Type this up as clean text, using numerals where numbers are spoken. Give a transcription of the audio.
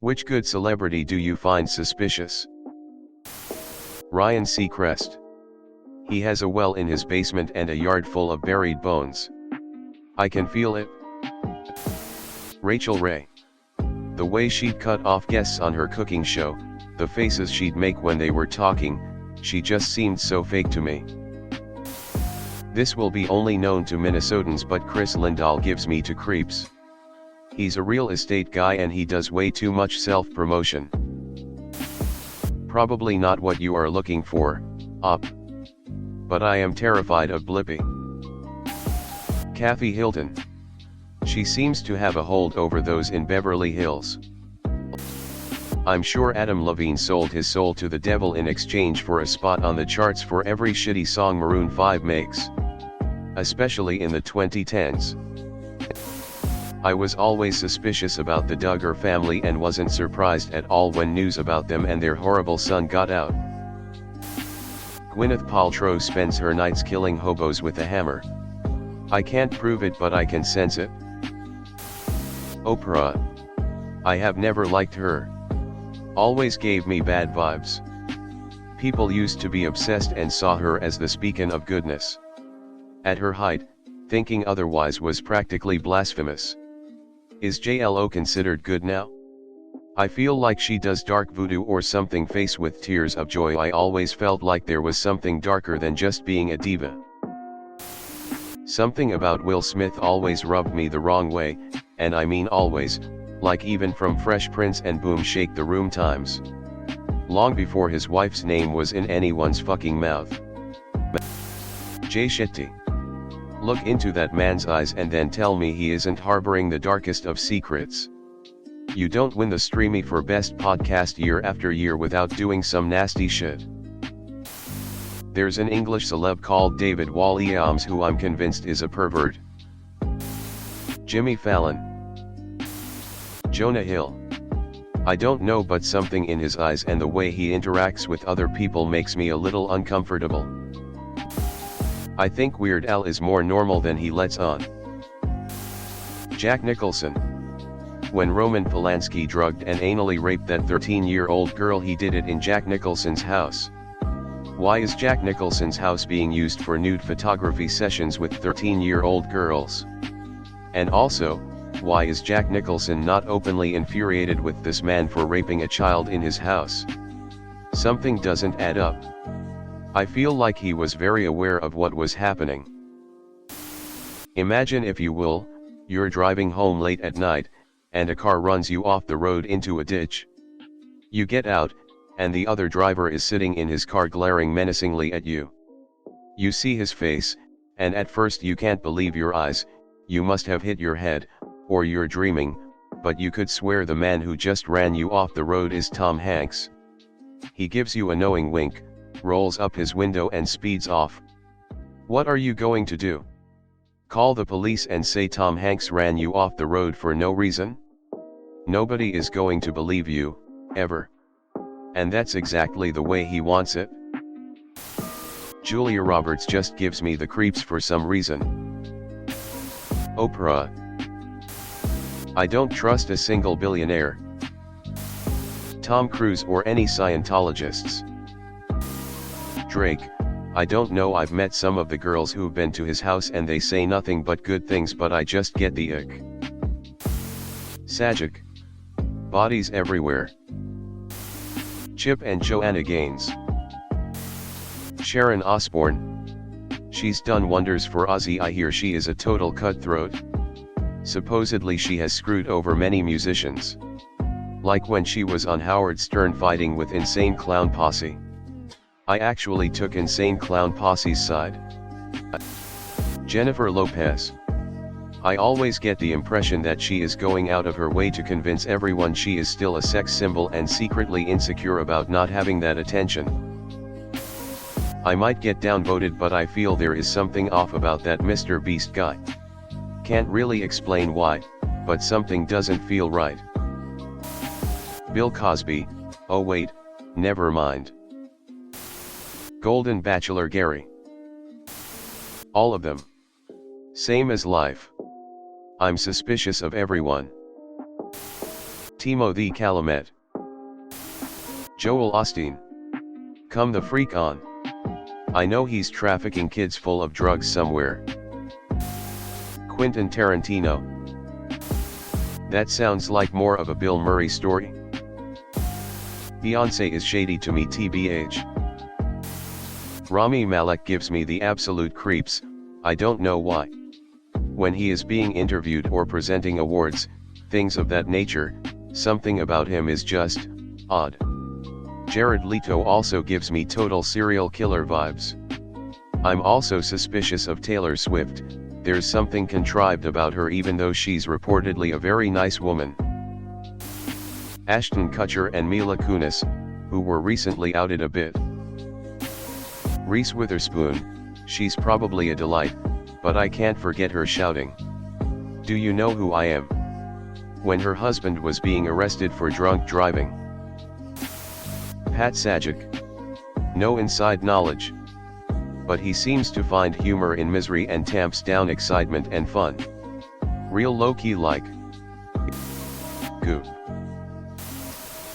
Which good celebrity do you find suspicious? Ryan Seacrest. He has a well in his basement and a yard full of buried bones. I can feel it. Rachel Ray. The way she'd cut off guests on her cooking show, the faces she'd make when they were talking, she just seemed so fake to me. This will be only known to Minnesotans, but Chris Lindahl gives me to creeps. He's a real estate guy and he does way too much self-promotion. Probably not what you are looking for, op. But I am terrified of Blippi. Kathy Hilton. She seems to have a hold over those in Beverly Hills. I'm sure Adam Levine sold his soul to the devil in exchange for a spot on the charts for every shitty song Maroon 5 makes. Especially in the 2010s. I was always suspicious about the Duggar family and wasn't surprised at all when news about them and their horrible son got out. Gwyneth Paltrow spends her nights killing hobos with a hammer. I can't prove it, but I can sense it. Oprah. I have never liked her. Always gave me bad vibes. People used to be obsessed and saw her as the beacon of goodness. At her height, thinking otherwise was practically blasphemous. Is JLo considered good now? I feel like she does dark voodoo or something. Face with tears of joy. I always felt like there was something darker than just being a diva. Something about Will Smith always rubbed me the wrong way, and I mean always, like even from Fresh Prince and Boom Shake the Room times. Long before his wife's name was in anyone's fucking mouth. Jay Shetty. Look into that man's eyes and then tell me he isn't harboring the darkest of secrets. You don't win the Streamy for Best Podcast year after year without doing some nasty shit. There's an English celeb called David Walliams who I'm convinced is a pervert. Jimmy Fallon. Jonah Hill. I don't know, but something in his eyes and the way he interacts with other people makes me a little uncomfortable. I think Weird Al is more normal than he lets on. Jack Nicholson. When Roman Polanski drugged and anally raped that 13-year-old girl, he did it in Jack Nicholson's house. Why is Jack Nicholson's house being used for nude photography sessions with 13-year-old girls? And also, why is Jack Nicholson not openly infuriated with this man for raping a child in his house? Something doesn't add up. I feel like he was very aware of what was happening. Imagine, if you will, you're driving home late at night, and a car runs you off the road into a ditch. You get out, and the other driver is sitting in his car glaring menacingly at you. You see his face, and at first you can't believe your eyes. You must have hit your head, or you're dreaming, but you could swear the man who just ran you off the road is Tom Hanks. He gives you a knowing wink, rolls up his window and speeds off. What are you going to do? Call the police and say Tom Hanks ran you off the road for no reason? Nobody is going to believe you, ever. And that's exactly the way he wants it. Julia Roberts just gives me the creeps for some reason. Oprah. I don't trust a single billionaire. Tom Cruise or any Scientologists. Drake. I don't know, I've met some of the girls who've been to his house and they say nothing but good things, but I just get the ick. Sajik. Bodies everywhere. Chip and Joanna Gaines. Sharon Osbourne. She's done wonders for Ozzy. I hear she is a total cutthroat. Supposedly she has screwed over many musicians. Like when she was on Howard Stern fighting with Insane Clown Posse. I actually took Insane Clown Posse's side. Jennifer Lopez. I always get the impression that she is going out of her way to convince everyone she is still a sex symbol and secretly insecure about not having that attention. I might get downvoted, but I feel there is something off about that Mr. Beast guy. Can't really explain why, but something doesn't feel right. Bill Cosby. Oh wait, never mind. Golden Bachelor Gary. All of them. Same as life. I'm suspicious of everyone. Timothy Chalamet. Joel Osteen. Come the freak on. I know he's trafficking kids full of drugs somewhere. Quentin Tarantino. That sounds like more of a Bill Murray story. Beyonce is shady to me tbh. Rami Malek gives me the absolute creeps, I don't know why. When he is being interviewed or presenting awards, things of that nature, something about him is just odd. Jared Leto also gives me total serial killer vibes. I'm also suspicious of Taylor Swift, there's something contrived about her even though she's reportedly a very nice woman. Ashton Kutcher and Mila Kunis, who were recently outed a bit. Reese Witherspoon, she's probably a delight, but I can't forget her shouting, "Do you know who I am?" when her husband was being arrested for drunk driving. Pat Sajak. No inside knowledge. But he seems to find humor in misery and tamps down excitement and fun. Real low-key like. Goop.